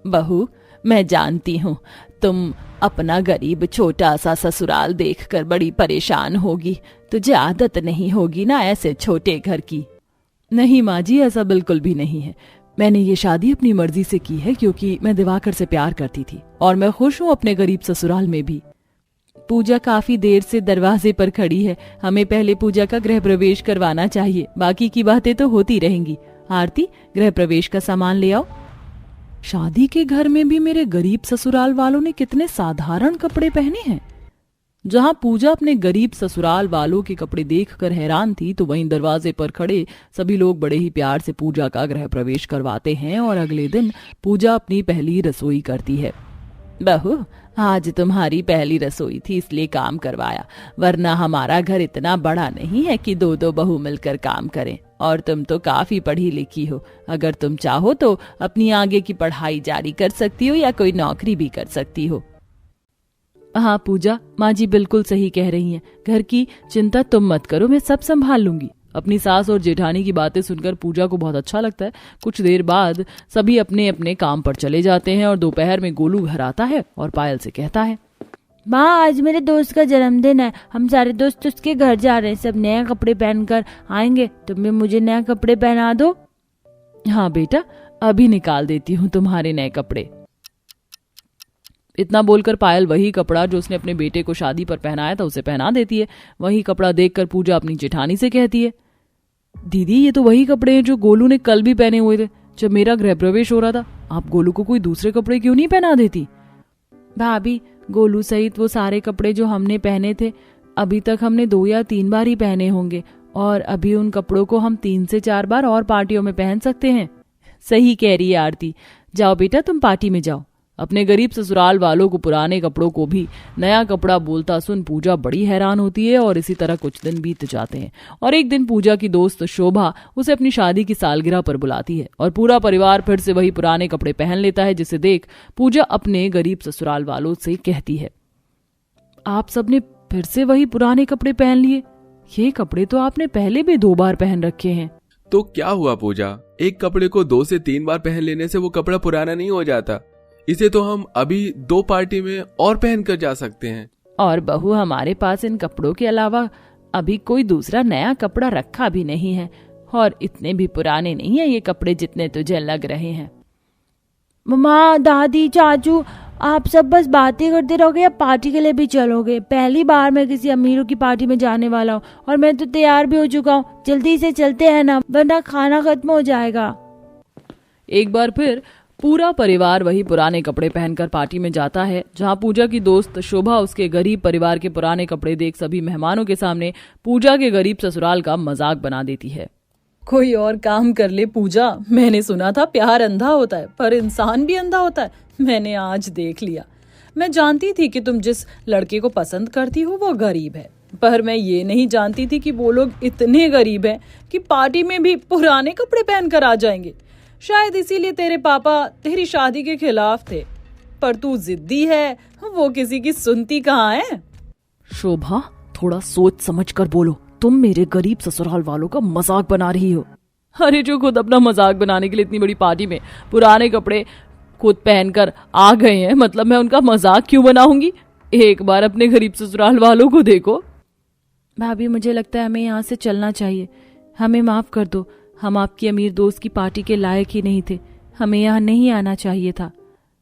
बहू, मैं जानती हूँ तुम अपना गरीब छोटा सा ससुराल देखकर बड़ी परेशान होगी। तुझे आदत नहीं होगी ना ऐसे छोटे घर की। नहीं माँ जी, ऐसा बिल्कुल भी नहीं है। मैंने ये शादी अपनी मर्जी से की है क्योंकि मैं दिवाकर से प्यार करती थी और मैं खुश हूँ अपने गरीब ससुराल में भी। पूजा काफी देर से दरवाजे पर खड़ी है। हमें पहले पूजा का गृह प्रवेश करवाना चाहिए, बाकी की बातें तो होती रहेंगी। आरती, गृह प्रवेश का सामान ले आओ। शादी के घर में भी मेरे गरीब ससुराल वालों ने कितने साधारण कपड़े पहने हैं। जहां पूजा अपने गरीब ससुराल वालों के कपड़े देखकर हैरान थी, तो वहीं दरवाजे पर खड़े सभी लोग बड़े ही प्यार से पूजा का गृह प्रवेश करवाते हैं और अगले दिन पूजा अपनी पहली रसोई करती है। बहू, आज तुम्हारी पहली रसोई थी इसलिए काम करवाया, वरना हमारा घर इतना बड़ा नहीं है कि दो दो बहू मिलकर काम करें। और तुम तो काफी पढ़ी लिखी हो, अगर तुम चाहो तो अपनी आगे की पढ़ाई जारी कर सकती हो या कोई नौकरी भी कर सकती हो। हाँ पूजा, माँ जी बिल्कुल सही कह रही हैं। घर की चिंता तुम मत करो, मैं सब संभाल लूंगी। अपनी सास और जेठानी की बातें सुनकर पूजा को बहुत अच्छा लगता है। कुछ देर बाद सभी अपने अपने काम पर चले जाते हैं और दोपहर में गोलू घर आता है और पायल से कहता है, माँ आज मेरे दोस्त का जन्मदिन है, हम सारे दोस्त उसके घर जा रहे हैं, सब नए कपड़े पहनकर आएंगे, तुम भी मुझे नए कपड़े पहना दो। हाँ बेटा, अभी निकाल देती हूँ तुम्हारे नए कपड़े। इतना बोलकर पायल वही कपड़ा जो उसने अपने बेटे को शादी पर पहनाया था उसे पहना देती है। वही कपड़ा देखकर पूजा अपनी जेठानी से कहती है, दीदी ये तो वही कपड़े हैं जो गोलू ने कल भी पहने हुए थे जब मेरा गृह प्रवेश हो रहा था। आप गोलू को कोई दूसरे कपड़े क्यों नहीं पहना देती? भाभी, गोलू सहित वो सारे कपड़े जो हमने पहने थे अभी तक हमने 2 या 3 बार ही पहने होंगे, और अभी उन कपड़ों को हम 3 से 4 बार और पार्टियों में पहन सकते हैं। सही कह रही है आरती, जाओ बेटा तुम पार्टी में जाओ। अपने गरीब ससुराल वालों को पुराने कपड़ों को भी नया कपड़ा बोलता सुन पूजा बड़ी हैरान होती है और इसी तरह कुछ दिन बीत जाते हैं। और एक दिन पूजा की दोस्त शोभा उसे अपनी शादी की सालगिरह पर बुलाती है और पूरा परिवार फिर से वही पुराने कपड़े पहन लेता है, जिसे देख पूजा अपने गरीब ससुराल वालों से कहती है, आप सबने फिर से वही पुराने कपड़े पहन लिए? ये कपड़े तो आपने पहले भी 2 बार पहन रखे हैं। तो क्या हुआ पूजा, एक कपड़े को 2 से 3 बार पहन लेने से वो कपड़ा पुराना नहीं हो जाता। इसे तो हम अभी 2 पार्टी में और पहन कर जा सकते हैं। और बहू, हमारे पास इन कपड़ों के अलावा अभी कोई दूसरा नया कपड़ा रखा भी नहीं है, और इतने भी पुराने नहीं है ये कपड़े जितने तुझे लग रहे हैं। मम्मा, दादी, चाचू, आप सब बस बातें करते रहोगे या पार्टी के लिए भी चलोगे? पहली बार मैं किसी अमीरों की पार्टी में जाने वाला हूँ और मैं तो तैयार भी हो चुका हूँ। जल्दी से चलते हैं ना, वरना खाना खत्म हो जाएगा। एक बार फिर पूरा परिवार वही पुराने कपड़े पहनकर पार्टी में जाता है, जहां पूजा की दोस्त शोभा उसके गरीब परिवार के पुराने कपड़े देख सभी मेहमानों के सामने पूजा के गरीब ससुराल का मजाक बना देती है। कोई और काम कर ले पूजा, मैंने सुना था प्यार अंधा होता है पर इंसान भी अंधा होता है। मैंने आज देख लिया। मैं जानती थी कि तुम जिस लड़के को पसंद करती हो वो गरीब है, पर मैं ये नहीं जानती थी कि वो लोग इतने गरीब हैं कि पार्टी में भी पुराने कपड़े पहनकर आ जाएंगे। शायद इसीलिए तेरे पापा तेरी शादी के खिलाफ थे, पर तू जिद्दी है, वो किसी की सुनती कहाँ है। शोभा, थोड़ा सोच समझ कर बोलो, तुम मेरे गरीब ससुराल वालों का मजाक बना रही हो। अरे जो खुद अपना मजाक बनाने के लिए इतनी बड़ी पार्टी में पुराने कपड़े खुद पहनकर आ गए हैं, मतलब मैं उनका मजाक क्यों बनाऊंगी? एक बार अपने गरीब ससुराल वालों को देखो। भाभी, मुझे लगता है हमें यहाँ से चलना चाहिए। हमें माफ कर दो, हम आपकी अमीर दोस्त की पार्टी के लायक ही नहीं थे, हमें यहाँ नहीं आना चाहिए था।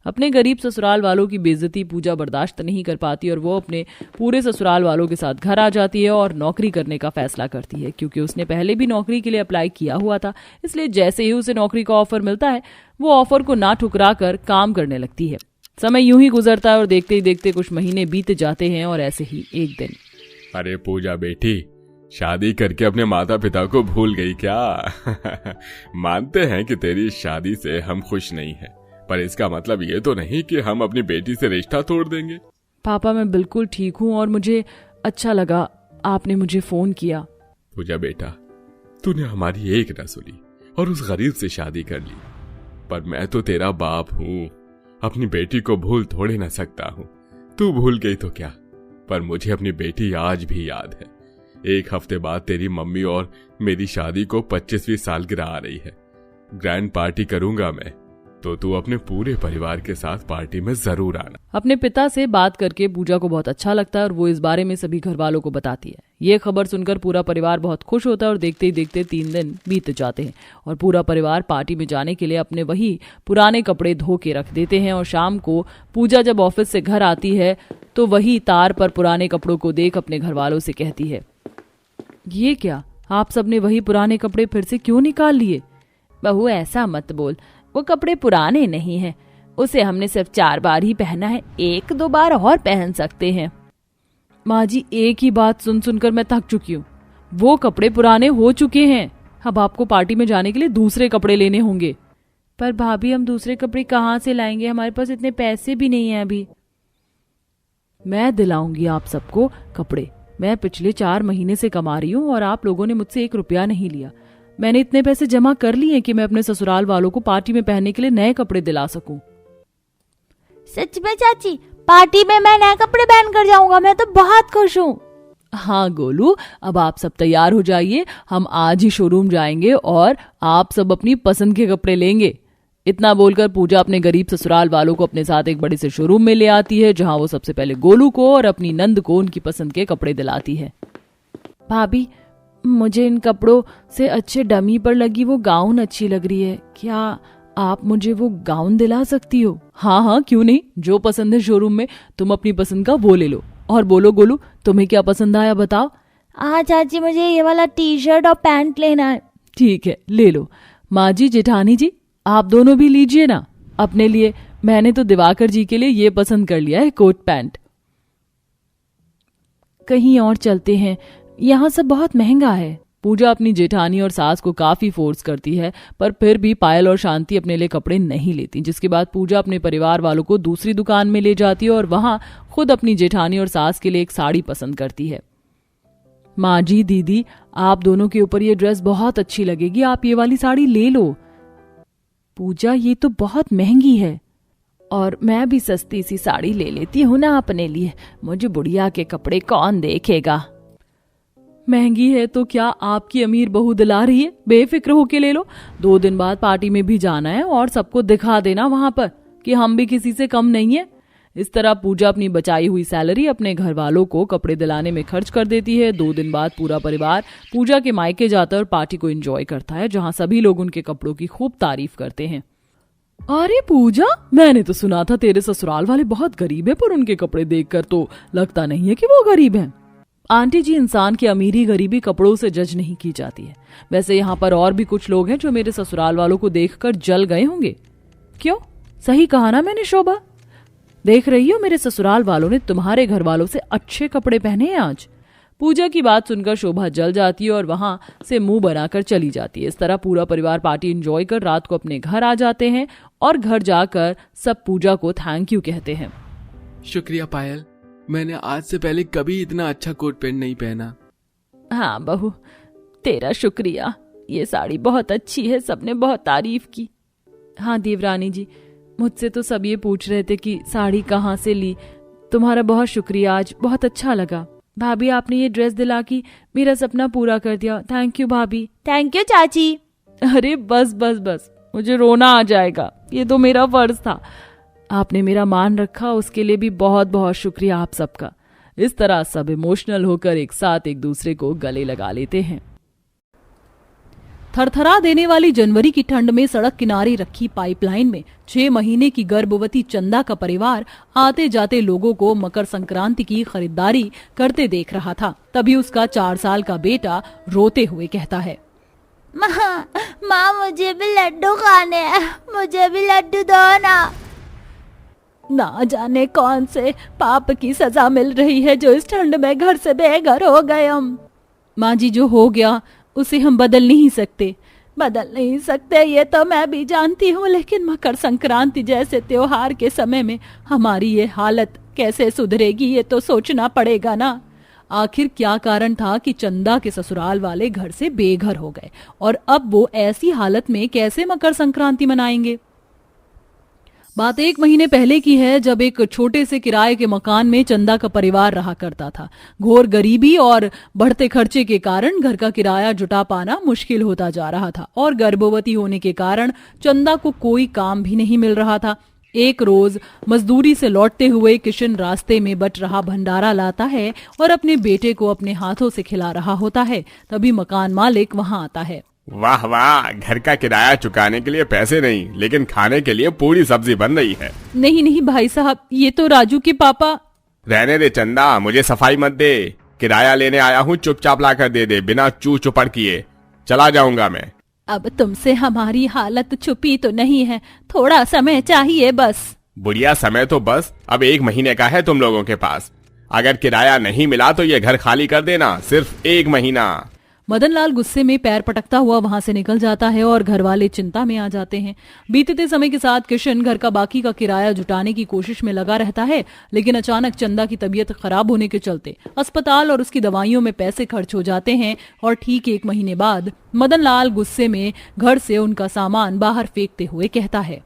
अपने गरीब ससुराल वालों की बेइज्जती पूजा बर्दाश्त नहीं कर पाती और वो अपने पूरे ससुराल वालों के साथ घर आ जाती है और नौकरी करने का फैसला करती है। क्योंकि उसने पहले भी नौकरी के लिए अप्लाई किया हुआ था, इसलिए जैसे ही उसे नौकरी का ऑफर मिलता है वो ऑफर को ना ठुकरा कर काम करने लगती है। समय यूं ही गुजरता है और देखते ही देखते कुछ महीने बीत जाते हैं और ऐसे ही एक दिन। अरे पूजा बेटी, शादी करके अपने माता पिता को भूल गई क्या? मानते हैं कि तेरी शादी से हम खुश नहीं हैं, पर इसका मतलब ये तो नहीं कि हम अपनी बेटी से रिश्ता तोड़ देंगे। पापा, मैं बिल्कुल ठीक हूँ और मुझे अच्छा लगा आपने मुझे फोन किया। पूजा बेटा, तूने हमारी एक न सुनी और उस गरीब से शादी कर ली, पर मैं तो तेरा बाप हूँ, अपनी बेटी को भूल थोड़े न सकता हूँ। तू भूल गई तो क्या, पर मुझे अपनी बेटी आज भी याद है। 1 हफ्ते बाद तेरी मम्मी और मेरी शादी को 25वीं सालगिरह आ रही है। ग्रैंड पार्टी करूंगा मैं, तो तू अपने पूरे परिवार के साथ पार्टी में जरूर आना। अपने पिता से बात करके पूजा को बहुत अच्छा लगता है और वो इस बारे में सभी घर वालों को बताती है। ये खबर सुनकर पूरा परिवार बहुत खुश होता है और देखते ही देखते 3 दिन बीत जाते हैं और पूरा परिवार पार्टी में जाने के लिए अपने वही पुराने कपड़े धो के रख देते हैं। और शाम को पूजा जब ऑफिस से घर आती है तो वही तार पर पुराने कपड़ों को देख अपने घर वालों से कहती है, ये क्या, आप सबने वही पुराने कपड़े फिर से क्यों निकाल लिए? बहू ऐसा मत बोल, वो कपड़े पुराने नहीं हैं, उसे हमने सिर्फ 4 बार ही पहना है, 1-2 बार और पहन सकते हैं। माँ जी, एक ही बात सुन सुनकर मैं थक चुकी हूँ। वो कपड़े पुराने हो चुके हैं, अब आपको पार्टी में जाने के लिए दूसरे कपड़े लेने होंगे। पर भाभी, हम दूसरे कपड़े कहाँ से लाएंगे? हमारे पास इतने पैसे भी नहीं है अभी। मैं दिलाऊंगी आप सबको कपड़े। मैं पिछले 4 महीने से कमा रही हूँ और आप लोगों ने मुझसे 1 रुपया नहीं लिया। मैंने इतने पैसे जमा कर लिए कि मैं अपने ससुराल वालों को पार्टी में पहनने के लिए नए कपड़े दिला सकूं। सच में चाची, पार्टी में मैं नए कपड़े पहन कर जाऊंगा, मैं तो बहुत खुश हूँ। हाँ गोलू, अब आप सब तैयार हो जाइए, हम आज ही शोरूम जाएंगे और आप सब अपनी पसंद के कपड़े लेंगे। इतना बोलकर पूजा अपने गरीब ससुराल वालों को अपने साथ एक बड़े से शोरूम में ले आती है, जहां वो सबसे पहले गोलू को और अपनी नंद को उनकी पसंद के कपड़े दिलाती है। भाभी, मुझे इन कपड़ों से अच्छे डमी पर लगी वो गाउन अच्छी लग रही है, क्या आप मुझे वो गाउन दिला सकती हो? हाँ हाँ, क्यों नहीं, जो पसंद है शोरूम में तुम अपनी पसंद का वो ले लो। और बोलो गोलू, तुम्हें क्या पसंद आया बताओ। हाँ चाची, मुझे ये वाला टी-शर्ट और पैंट लेना है। ठीक है, ले लो। माँ जी, जेठानी जी, आप दोनों भी लीजिए ना अपने लिए। मैंने तो दिवाकर जी के लिए ये पसंद कर लिया है, कोट पैंट। कहीं और चलते हैं, यहाँ सब बहुत महंगा है। पूजा अपनी जेठानी और सास को काफी फोर्स करती है, पर फिर भी पायल और शांति अपने लिए कपड़े नहीं लेती, जिसके बाद पूजा अपने परिवार वालों को दूसरी दुकान में ले जाती है और वहां खुद अपनी जेठानी और सास के लिए एक साड़ी पसंद करती है। माँ जी, दीदी, आप दोनों के ऊपर ये ड्रेस बहुत अच्छी लगेगी, आप ये वाली साड़ी ले लो। पूजा, ये तो बहुत महंगी है और मैं भी सस्ती सी साड़ी ले लेती हूँ ना अपने लिए, मुझे बुढ़िया के कपड़े कौन देखेगा। महंगी है तो क्या आपकी अमीर बहू दिला रही है, बेफिक्र होके ले लो। 2 दिन बाद पार्टी में भी जाना है और सबको दिखा देना वहां पर कि हम भी किसी से कम नहीं है। इस तरह पूजा अपनी बचाई हुई सैलरी अपने घर वालों को कपड़े दिलाने में खर्च कर देती है। 2 दिन बाद पूरा परिवार पूजा के मायके जाता है और पार्टी को एंजॉय करता है, जहां सभी लोग उनके कपड़ों की खूब तारीफ करते हैं। अरे पूजा, मैंने तो सुना था तेरे ससुराल वाले बहुत गरीब है, पर उनके कपड़े देखकर तो लगता नहीं है कि वो गरीब हैं। आंटी जी, इंसान की अमीरी गरीबी कपड़ों से जज नहीं की जाती है। वैसे यहाँ पर और भी कुछ लोग हैं जो मेरे ससुराल वालों को देखकर जल गए होंगे। क्यों, सही कहा ना मैंने शोभा? देख रही हो, मेरे ससुराल वालों ने तुम्हारे घर वालों से अच्छे कपड़े पहने हैं आज। पूजा की बात सुनकर शोभा जल जाती है और वहां से मुंह बनाकर चली जाती है। इस तरह पूरा परिवार पार्टी एंजॉय कर रात को अपने घर आ जाते हैं और घर जाकर सब पूजा को थैंक यू कहते हैं। शुक्रिया पायल, मैंने आज से पहले कभी इतना अच्छा कोट पैंट नहीं पहना। हाँ बहू, तेरा शुक्रिया, ये साड़ी बहुत अच्छी है, सबने बहुत तारीफ की। हाँ देवरानी जी, मुझसे तो सब ये पूछ रहे थे कि साड़ी कहाँ से ली। तुम्हारा बहुत शुक्रिया, आज बहुत अच्छा लगा। भाभी, आपने ये ड्रेस दिला के मेरा सपना पूरा कर दिया। थैंक यू भाभी। थैंक यू चाची। अरे बस बस बस, मुझे रोना आ जाएगा, ये तो मेरा फर्ज था। आपने मेरा मान रखा, उसके लिए भी बहुत बहुत शुक्रिया आप सबका। इस तरह सब इमोशनल होकर एक साथ एक दूसरे को गले लगा लेते हैं। थरथरा देने वाली जनवरी की ठंड में सड़क किनारे रखी पाइपलाइन में 6 महीने की गर्भवती चंदा का परिवार आते जाते लोगों को मकर संक्रांति की खरीदारी करते देख रहा था। तभी उसका 4 साल का बेटा रोते हुए कहता है, माँ मुझे भी लड्डू खाने हैं, मुझे भी लड्डू दो ना। ना जाने कौन से पाप की सजा मिल रही है जो इस ठंड में घर से बेघर हो गए हम। माँ जी, जो हो गया उसे हम बदल नहीं सकते, ये तो मैं भी जानती हूँ, लेकिन मकर संक्रांति जैसे त्योहार के समय में हमारी ये हालत कैसे सुधरेगी, ये तो सोचना पड़ेगा ना। आखिर क्या कारण था कि चंदा के ससुराल वाले घर से बेघर हो गए और अब वो ऐसी हालत में कैसे मकर संक्रांति मनाएंगे। बात 1 महीने पहले की है, जब एक छोटे से किराए के मकान में चंदा का परिवार रहा करता था। घोर गरीबी और बढ़ते खर्चे के कारण घर का किराया जुटा पाना मुश्किल होता जा रहा था और गर्भवती होने के कारण चंदा को कोई काम भी नहीं मिल रहा था। एक रोज मजदूरी से लौटते हुए किशन रास्ते में बच रहा भंडारा लाता है और अपने बेटे को अपने हाथों से खिला रहा होता है। तभी मकान मालिक वहां आता है। वाह वाह, घर का किराया चुकाने के लिए पैसे नहीं, लेकिन खाने के लिए पूरी सब्जी बन रही है। नहीं नहीं भाई साहब, ये तो राजू के पापा। रहने दे चंदा, मुझे सफाई मत दे। किराया लेने आया हूँ, चुपचाप लाकर दे दे, बिना चू चुपड़ किए। चला जाऊंगा मैं। अब तुमसे हमारी हालत छुपी तो नहीं है, थोड़ा समय चाहिए बस। बुढ़िया, समय तो बस अब 1 महीने का है तुम लोगों के पास। अगर किराया नहीं मिला तो ये घर खाली कर देना, सिर्फ 1 महीना। मदनलाल गुस्से में पैर पटकता हुआ वहां से निकल जाता है और घर वाले चिंता में आ जाते हैं। बीतते समय के साथ किशन घर का बाकी का किराया जुटाने की कोशिश में लगा रहता है, लेकिन अचानक चंदा की तबीयत खराब होने के चलते अस्पताल और उसकी दवाइयों में पैसे खर्च हो जाते हैं और ठीक 1 महीने बाद मदनलाल गुस्से में घर से उनका सामान बाहर फेंकते हुए कहता है,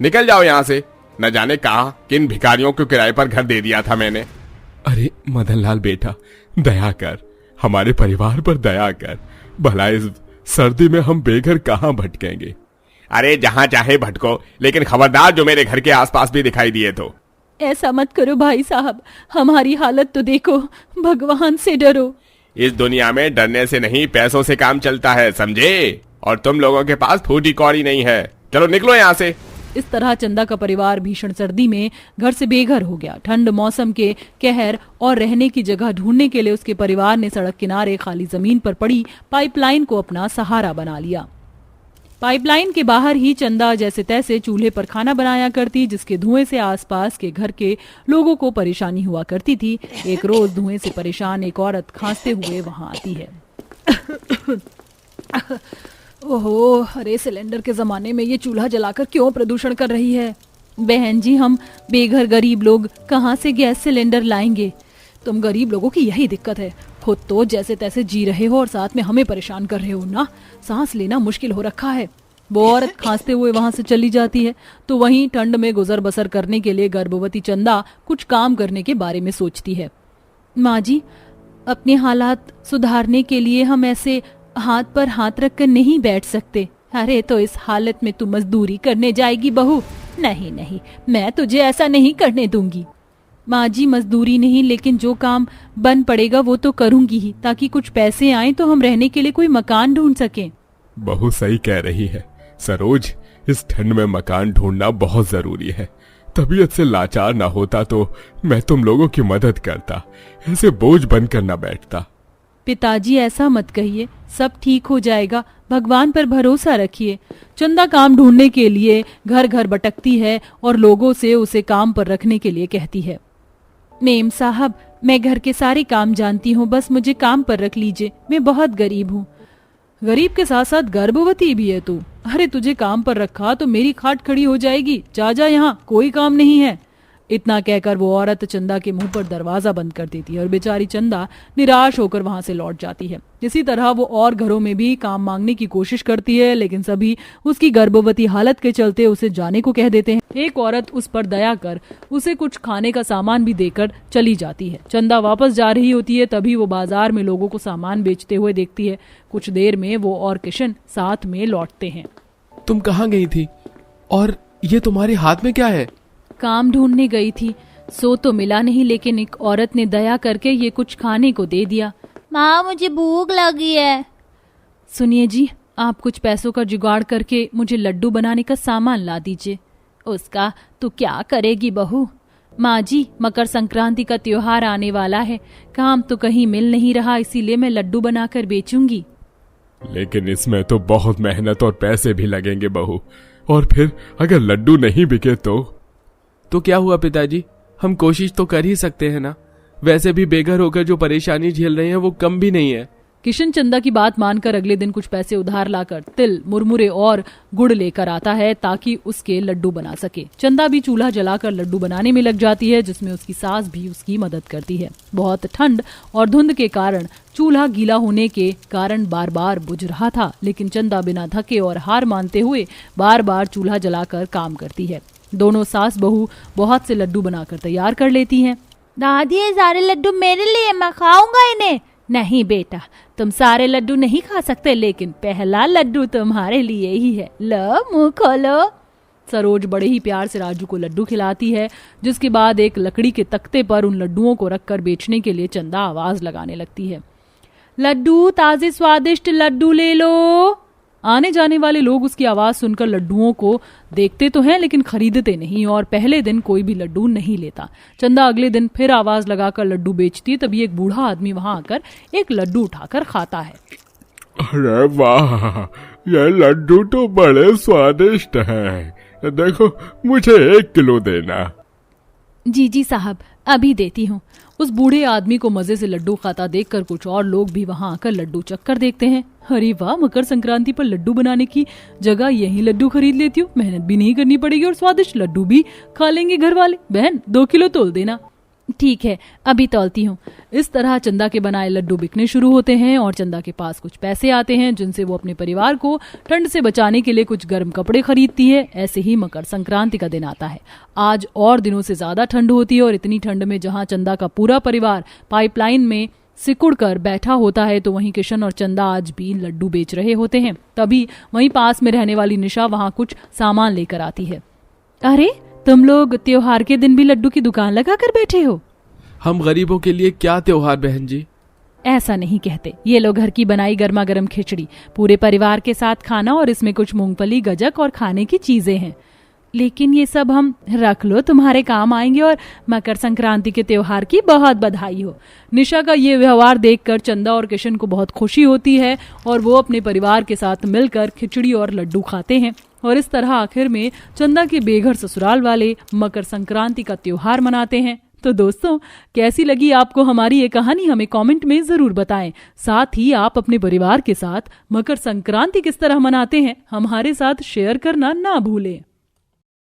निकल जाओ यहाँ से। न जाने कहा किन भिखारियों को किराए पर घर दे दिया था मैंने। अरे मदनलाल बेटा, दया कर, हमारे परिवार पर दया कर। भला इस सर्दी में हम बेघर कहाँ भटकेंगे। अरे जहाँ चाहे भटको, लेकिन खबरदार जो मेरे घर के आसपास भी दिखाई दिए तो। ऐसा मत करो भाई साहब, हमारी हालत तो देखो, भगवान से डरो। इस दुनिया में डरने से नहीं, पैसों से काम चलता है, समझे? और तुम लोगों के पास फूटी कौड़ी नहीं है। चलो निकलो यहाँ से। इस तरह चंदा का परिवार भीषण सर्दी में घर से बेघर हो गया। ठंड मौसम के कहर और रहने की जगह ढूंढने के लिए उसके परिवार ने सड़क किनारे खाली जमीन पर पड़ी पाइपलाइन को अपना सहारा बना लिया। पाइपलाइन के बाहर ही चंदा जैसे तैसे चूल्हे पर खाना बनाया करती, जिसके धुएं से आसपास के घर के लोगों को परेशानी हुआ करती थी। एक रोज धुएं से परेशान एक औरत खांसते हुए वहां आती है। ओहो, अरे सिलेंडर के जमाने में ये चूल्हा जलाकर क्यों प्रदूषण कर रही है। बहन जी, हम बेघर गरीब लोग कहाँ से गैस सिलेंडर लाएंगे। तुम गरीब लोगों की यही दिक्कत है, खुद तो जैसे तैसे जी रहे हो और साथ में हमें परेशान कर रहे हो ना। सांस लेना मुश्किल हो रखा है। वो औरत खांसते हुए वहां से चली जाती है। तो वहीं ठंड में गुजर बसर करने के लिए गर्भवती चंदा कुछ काम करने के बारे में सोचती है। माँ जी, अपने हालात सुधारने के लिए हम ऐसे हाथ पर हाथ रखकर नहीं बैठ सकते। अरे तो इस हालत में तू मजदूरी करने जाएगी बहू? नहीं नहीं, मैं तुझे ऐसा नहीं करने दूंगी। माँ जी, मजदूरी नहीं, लेकिन जो काम बन पड़ेगा वो तो करूंगी ही, ताकि कुछ पैसे आए तो हम रहने के लिए कोई मकान ढूंढ सकें। बहू सही कह रही है सरोज, इस ठंड में मकान ढूंढना बहुत जरूरी है। तबीयत से लाचार ना होता तो मैं तुम लोगों की मदद करता, ऐसे बोझ बनकर न बैठता। पिताजी, ऐसा मत कहिए, सब ठीक हो जाएगा, भगवान पर भरोसा रखिए। चंदा काम ढूंढने के लिए घर घर भटकती है और लोगों से उसे काम पर रखने के लिए कहती है। मेम साहब, मैं घर के सारे काम जानती हूँ, बस मुझे काम पर रख लीजिए, मैं बहुत गरीब हूँ। गरीब के साथ साथ गर्भवती भी है तू। अरे तुझे काम पर रखा तो मेरी खाट खड़ी हो जाएगी। जा जा, यहाँ कोई काम नहीं है। इतना कहकर वो औरत चंदा के मुंह पर दरवाजा बंद कर देती है और बेचारी चंदा निराश होकर वहां से लौट जाती है। इसी तरह वो और घरों में भी काम मांगने की कोशिश करती है, लेकिन सभी उसकी गर्भवती हालत के चलते उसे जाने को कह देते हैं। एक औरत उस पर दया कर उसे कुछ खाने का सामान भी देकर चली जाती है। चंदा वापस जा रही होती है, तभी वो बाजार में लोगों को सामान बेचते हुए देखती है। कुछ देर में वो और किशन साथ में लौटते हैं। तुम कहाँ गई थी और ये तुम्हारे हाथ में क्या है? काम ढूंढने गई थी, सो तो मिला नहीं, लेकिन एक औरत ने दया करके ये कुछ खाने को दे दिया। माँ, मुझे भूख लगी है। सुनिए जी, आप कुछ पैसों का जुगाड़ करके मुझे लड्डू बनाने का सामान ला दीजिए। उसका तू क्या करेगी बहू? माँ जी, मकर संक्रांति का त्योहार आने वाला है, काम तो कहीं मिल नहीं रहा, इसीलिए मैं लड्डू बनाकर बेचूंगी। लेकिन इसमें तो बहुत मेहनत और पैसे भी लगेंगे बहू, और फिर अगर लड्डू नहीं बिके तो क्या हुआ पिताजी, हम कोशिश तो कर ही सकते हैं ना। वैसे भी बेघर होकर जो परेशानी झेल रहे हैं वो कम भी नहीं है। किशन चंदा की बात मानकर अगले दिन कुछ पैसे उधार लाकर तिल, मुरमुरे और गुड़ लेकर आता है ताकि उसके लड्डू बना सके। चंदा भी चूल्हा जलाकर लड्डू बनाने में लग जाती है, जिसमें उसकी सास भी उसकी मदद करती है। बहुत ठंड और धुंध के कारण चूल्हा गीला होने के कारण बार बार बुझ रहा था, लेकिन चंदा बिना थके और हार मानते हुए बार बार चूल्हा जलाकर काम करती है। दोनों सास बहू बहुत से लड्डू बनाकर तैयार कर लेती हैं। दादी ये सारे लड्डू मेरे लिए, मैं खाऊंगा इन्हें। नहीं बेटा, तुम सारे लड्डू नहीं खा सकते, लेकिन पहला लड्डू तुम्हारे लिए ही है। लो मुंह खोलो। सरोज बड़े ही प्यार से राजू को लड्डू खिलाती है, जिसके बाद एक लकड़ी के तख्ते पर उन लड्डुओं को रखकर बेचने के लिए चंदा आवाज लगाने लगती है, लड्डू, ताजे स्वादिष्ट लड्डू ले लो। आने जाने वाले लोग उसकी आवाज सुनकर लड्डुओं को देखते तो हैं लेकिन खरीदते नहीं, और पहले दिन कोई भी लड्डू नहीं लेता। चंदा अगले दिन फिर आवाज लगाकर लड्डू बेचती है। तभी एक बूढ़ा आदमी वहां आकर एक लड्डू उठाकर खाता है। अरे वाह, ये लड्डू तो बड़े स्वादिष्ट हैं। देखो, मुझे 1 किलो देना। जी जी साहब, अभी देती हूँ। उस बूढ़े आदमी को मजे से लड्डू खाता देखकर कुछ और लोग भी वहां आकर लड्डू चक्कर देखते हैं। अरे वाह, मकर संक्रांति पर लड्डू बनाने की जगह यही लड्डू खरीद लेती हूँ, मेहनत भी नहीं करनी पड़ेगी और स्वादिष्ट लड्डू भी खा लेंगे घर वाले। बहन 2 किलो तोल देना। ठीक है, अभी तौलती हूँ। इस तरह चंदा के बनाए लड्डू बिकने शुरू होते हैं और चंदा के पास कुछ पैसे आते हैं, जिनसे वो अपने परिवार को ठंड से बचाने के लिए कुछ गर्म कपड़े खरीदती है। ऐसे ही मकर संक्रांति का दिन आता है। आज और दिनों से ज्यादा ठंड होती है और इतनी ठंड में जहां चंदा का पूरा परिवार पाइपलाइन में सिकुड़ कर बैठा होता है, तो वहीं किशन और चंदा आज भी लड्डू बेच रहे होते हैं। तभी वहीं पास में रहने वाली निशा वहां कुछ सामान लेकर आती है। अरे, तुम लोग त्योहार के दिन भी लड्डू की दुकान लगा कर बैठे हो? हम गरीबों के लिए क्या त्योहार बहन जी? ऐसा नहीं कहते। ये लो घर की बनाई गर्मा गर्म खिचड़ी, पूरे परिवार के साथ खाना, और इसमें कुछ मूंगफली, गजक और खाने की चीजें हैं। लेकिन ये सब हम रख लो, तुम्हारे काम आएंगे, और मकर संक्रांति के त्योहार की बहुत बधाई हो। निशा का ये व्यवहार देखकर चंदा और किशन को बहुत खुशी होती है और वो अपने परिवार के साथ मिलकर खिचड़ी और लड्डू खाते हैं। और इस तरह आखिर में चंदा के बेघर ससुराल वाले मकर संक्रांति का त्योहार मनाते हैं। तो दोस्तों, कैसी लगी आपको हमारी ये कहानी, हमें कमेंट में जरूर बताएं। साथ ही आप अपने परिवार के साथ मकर संक्रांति किस तरह मनाते हैं, हमारे साथ शेयर करना ना भूलें।